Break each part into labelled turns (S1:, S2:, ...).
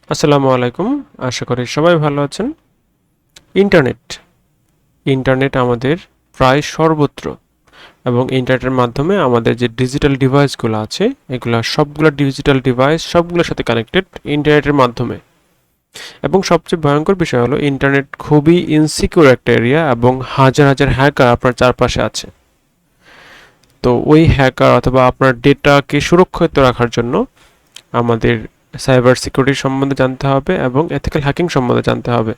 S1: আসসালামু আলাইকুম। আশা করি সবাই ভালো আছেন। ইন্টারনেট আমাদের প্রায় সর্বত্র, এবং ইন্টারনেটের মাধ্যমে আমাদের যে ডিজিটাল ডিভাইসগুলো আছে এগুলা সবগুলো ডিজিটাল ডিভাইস সবগুলোর সাথে কানেক্টেড ইন্টারনেটের মাধ্যমে। এবং সবচেয়ে ভয়ঙ্কর বিষয় হলো ইন্টারনেট খুবই ইনসিকিউর একটা এরিয়া, এবং হাজার হাজার হ্যাকার আপনার চারপাশে আছে। তো ওই হ্যাকার অথবা আপনার ডেটাকে সুরক্ষিত রাখার জন্য আমাদের সাইবার সিকিউরিটি সম্বন্ধে জানতে হবে এবং এথিক্যাল হ্যাকিং সম্বন্ধে জানতে হবে।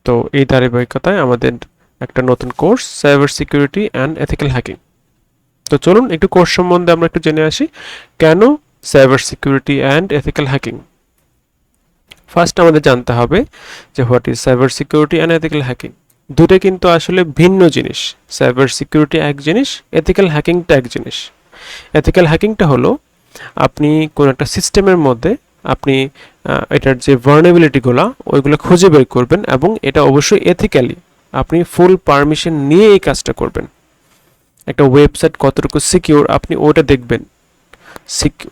S1: তো এই ধারাবাহিকতায় আমাদের একটা নতুন course, cyber security and ethical hacking. তো চলুন একটু কোর্স সম্বন্ধে আমরা একটু জেনে আসি, কেন cyber security and ethical hacking. First আমাদের জানতে হবে যে what is cyber security and ethical hacking. দুটো কিন্তু আসলে ভিন্ন জিনিস। সাইবার সিকিউরিটি এক জিনিস, এথিক্যাল হ্যাকিংটা এক জিনিস। এথিক্যাল হ্যাকিংটা হলো আপনি কোনো একটা সিস্টেমের মধ্যে আপনি এটার যে ভার্নেবিলিটিগুলো ওইগুলো খুঁজে বের করবেন, এবং এটা অবশ্যই এথিক্যালি আপনি ফুল পারমিশন নিয়ে এই কাজটা করবেন। একটা ওয়েবসাইট কতটুকু সিকিউর আপনি ওটা দেখবেন,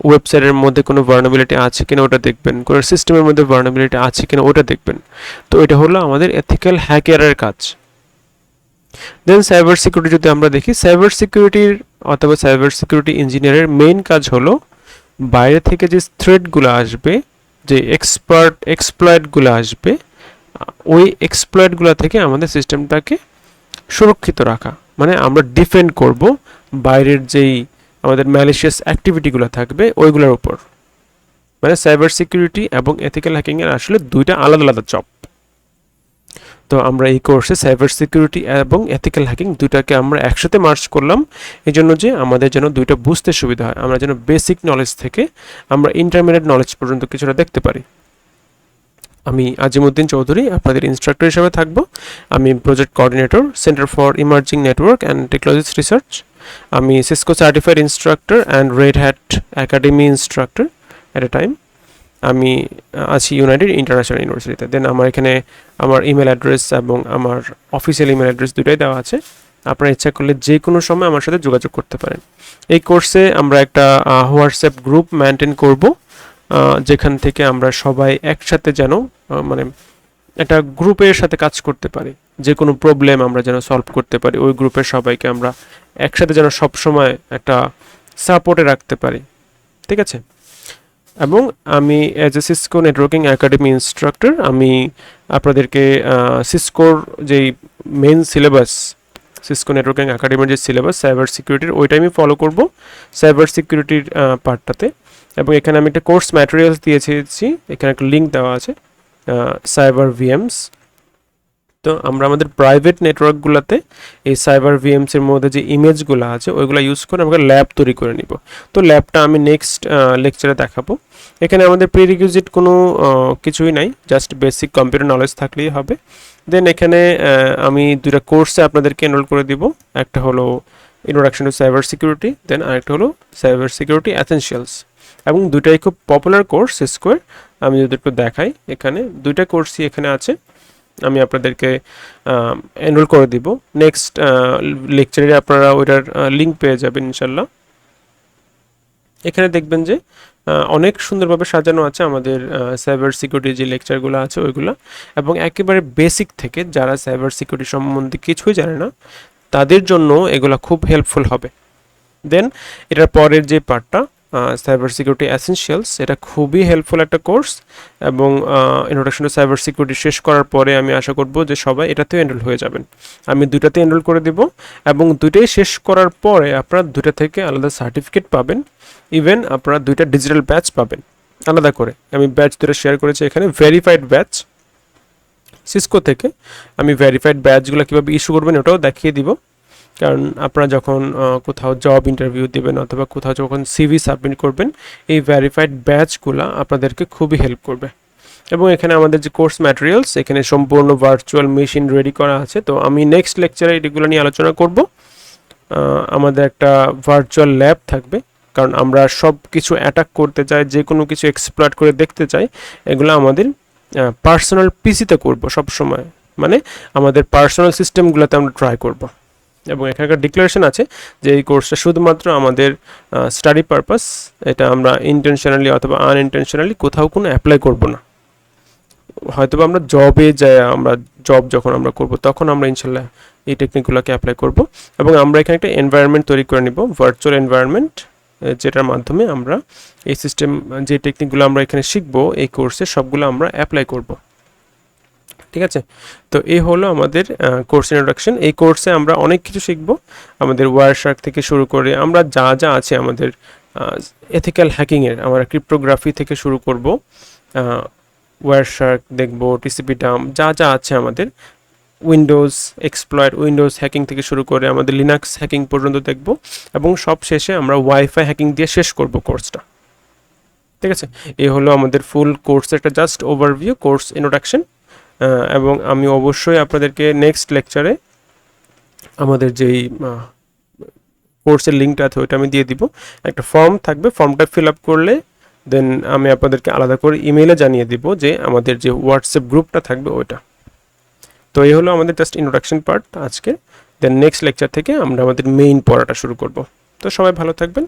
S1: ওয়েবসাইটের মধ্যে কোনো ভার্নেবিলিটি আছে কিনা ওটা দেখবেন, কোনো সিস্টেমের মধ্যে ভার্নেবিলিটি আছে কিনা ওটা দেখবেন। তো এটা হলো আমাদের এথিক্যাল হ্যাকারের কাজ। দেন সাইবার সিকিউরিটি যদি আমরা দেখি, সাইবার সিকিউরিটির অথবা সাইবার সিকিউরিটি ইঞ্জিনিয়ারের মেইন কাজ হলো বাইরে থেকে যে থ্রেটগুলো আসবে, যে এক্সপ্লয়েটগুলো আসবে, ওই এক্সপ্লয়েটগুলো থেকে আমাদের সিস্টেমটাকে সুরক্ষিত রাখা। মানে আমরা ডিফেন্ড করব বাইরের যেই আমাদের ম্যালিশিয়াস অ্যাক্টিভিটিগুলো থাকবে ওইগুলোর উপর। মানে সাইবার সিকিউরিটি এবং এথিক্যাল হ্যাকিংয়ের আসলে দুইটা আলাদা আলাদা জব। তো আমরা এই কোর্সে সাইবার সিকিউরিটি এবং এথিক্যাল হ্যাকিং দুইটাকে আমরা একসাথে মার্চ করলাম, এই জন্য যে আমাদের যেন দুইটা বুঝতে সুবিধা হয়, আমরা যেন বেসিক নলেজ থেকে আমরা ইন্টারমিডিয়েট নলেজ পর্যন্ত কিছুটা দেখতে পারি। আমি আজিমউদ্দিন চৌধুরী আপনাদের ইনস্ট্রাক্টর হিসেবে থাকব। আমি project coordinator, center for emerging network and technologies research. আমি Cisco certified instructor and Red Hat academy instructor at a time. আমি আছি ইউনাইটেড ইন্টারন্যাশনাল ইউনিভার্সিটিতে। দেন আমার এখানে আমার ইমেল অ্যাড্রেস এবং আমার অফিসিয়াল ইমেল অ্যাড্রেস দুটোই দেওয়া আছে। আপনারা ইচ্ছা করলে যে কোনো সময় আমার সাথে যোগাযোগ করতে পারেন। এই কোর্সে আমরা একটা হোয়াটসঅ্যাপ গ্রুপ মেনটেন করব, যেখান থেকে আমরা সবাই একসাথে যেন মানে একটা গ্রুপের সাথে কাজ করতে পারি, যে কোনো প্রবলেম আমরা যেন সলভ করতে পারি। ওই গ্রুপের সবাইকে আমরা একসাথে যেন সবসময় একটা সাপোর্টে রাখতে পারি, ঠিক আছে? এবং আমি as a Cisco networking academy instructor, আমি আপনাদেরকে সিসকোর যেই মেন সিলেবাস, সিসকো নেটওয়ার্কিং একাডেমির যে সিলেবাস সাইবার সিকিউরিটির, ওইটাই আমি ফলো করব সাইবার সিকিউরিটির পার্টটাতে। এবং এখানে আমি একটা কোর্স ম্যাটেরিয়ালস দিয়েছি, এখানে একটা লিঙ্ক দেওয়া আছে, সাইবার ভিএমস। তো আমরা আমাদের প্রাইভেট নেটওয়ার্কগুলোতে এই সাইবার ভিএমসের মধ্যে যে ইমেজগুলো আছে ওইগুলো ইউজ করে আমরা ল্যাব তৈরি করে নিব। তো ল্যাবটা আমি নেক্সট লেকচারে দেখাবো। এখানে আমাদের প্রিরিকুইজিট কোনো কিছুই নাই, জাস্ট বেসিক কম্পিউটার নলেজ থাকলেই হবে। দেন এখানে আমি দুটো কোর্সে আপনাদেরকে এনরোল করে দিব। একটা হলো ইন্ট্রোডাকশন টু সাইবার সিকিউরিটি, দেন আরেকটা হলো সাইবার সিকিউরিটি এসেনশিয়ালস। এবং দুটাই খুব পপুলার কোর্স সিসকোর। আমি যদি একটু দেখাই, এখানে দুইটা কোর্সই এখানে আছে, আমি আপনাদেরকে এনরোল করে দিব। নেক্সট লেকচারে আপনারা ওইটার লিঙ্ক পেয়ে যাবেন ইনশাল্লাহ। এখানে দেখবেন যে অনেক সুন্দরভাবে সাজানো আছে আমাদের সাইবার সিকিউরিটি যে লেকচারগুলো আছে ওইগুলো, এবং একেবারে বেসিক থেকে যারা সাইবার সিকিউরিটি সম্বন্ধে কিছুই জানে না তাদের জন্য এগুলো খুব হেল্পফুল হবে। দেন এটার পরের যে পার্টটা সাইবার সিকিউরিটি এসেনশিয়ালস, এটা খুবই হেল্পফুল একটা কোর্স। এবং ইন্ট্রোডাকশন টু সাইবার সিকিউরিটি শেষ করার পরে আমি আশা করব যে সবাই এটাতেও এনরোল হয়ে যাবেন। আমি দুটাতে এনরোল করে দেব, এবং দুটোই শেষ করার পরে আপনারা দুটা থেকে আলাদা সার্টিফিকেট পাবেন। ইভেন আপনারা দুইটা ডিজিটাল ব্যাচ পাবেন আলাদা করে। আমি ব্যাচ দুটো শেয়ার করেছি এখানে, ভেরিফাইড ব্যাচ সিসকো থেকে। আমি ভেরিফাইড ব্যাচগুলো কীভাবে ইস্যু করবেন ওটাও দেখিয়ে দিব, কারণ আপনারা যখন কোথাও জব ইন্টারভিউ দেবেন অথবা কোথাও যখন সিভি সাবমিট করবেন, এই ভেরিফাইড ব্যাচগুলো আপনাদেরকে খুবই হেল্প করবে। এবং এখানে আমাদের যে কোর্স ম্যাটেরিয়ালস, এখানে সম্পূর্ণ ভার্চুয়াল মেশিন রেডি করা আছে। তো আমি নেক্সট লেকচারে এগুলো নিয়ে আলোচনা করব। আমাদের একটা ভার্চুয়াল ল্যাব থাকবে, কারণ আমরা সব কিছু অ্যাটাক করতে চাই, যে কোনো কিছু এক্সপ্লয়েট করে দেখতে চাই, এগুলো আমাদের পার্সোনাল পিসিতে করব সব সময়। মানে আমাদের পার্সোনাল সিস্টেমগুলোতে আমরা ট্রাই করব। এবং এখানকার ডিক্লারেশন আছে যে এই কোর্সটা শুধুমাত্র আমাদের স্টাডি পারপাস, এটা আমরা ইন্টেনশনালি অথবা আনইনটেনশনালি কোথাও কোনো অ্যাপ্লাই করব না। হয়তো আমরা জবে যাই, আমরা জব যখন আমরা করব তখন আমরা ইনশাল্লাহ এই টেকনিকগুলোকে অ্যাপ্লাই করব। এবং আমরা এখানে একটা এনভায়রনমেন্ট তৈরি করে নিব, ভার্চুয়াল এনভায়রনমেন্ট, যেটার মাধ্যমে আমরা এই সিস্টেম যে টেকনিকগুলো আমরা এখানে শিখবো এই কোর্সে সবগুলো আমরা অ্যাপ্লাই করব। ঠিক আছে, তো এই হলো আমাদের কোর্স ইন্ট্রোডাকশন। এই কোর্সে আমরা অনেক কিছু শিখব, আমাদের ওয়ারশার্ক থেকে শুরু করে আমরা যা যা আছে আমাদের এথিক্যাল হ্যাকিংয়ের, আমরা ক্রিপ্টোগ্রাফি থেকে শুরু করব, ওয়ারশার্ক দেখব, টিসিপি ডাম, যা যা আছে আমাদের, উইন্ডোজ এক্সপ্লয়েট, উইন্ডোজ হ্যাকিং থেকে শুরু করে আমাদের লিনাক্স হ্যাকিং পর্যন্ত দেখব, এবং সব শেষে আমরা ওয়াইফাই হ্যাকিং দিয়ে শেষ করব কোর্সটা। ঠিক আছে, এই হলো আমাদের ফুল কোর্সের একটা জাস্ট ওভারভিউ, কোর্স ইন্ট্রোডাকশন। এবং আমি অবশ্যই আপনাদেরকে নেক্সট লেকচারে আমাদের যেই কোর্সের লিঙ্কটা আছে ওইটা আমি দিয়ে দিব, একটা ফর্ম থাকবে, ফর্মটা ফিল আপ করলে দেন আমি আপনাদেরকে আলাদা করে ইমেইলে জানিয়ে দিব যে আমাদের যে হোয়াটসঅ্যাপ গ্রুপটা থাকবে ওইটা। তো এই হলো আমাদের জাস্ট ইন্ট্রোডাকশন পার্ট আজকে। দেন নেক্সট লেকচার থেকে আমরা আমাদের মেইন পড়াটা শুরু করব। তো সবাই ভালো থাকবেন।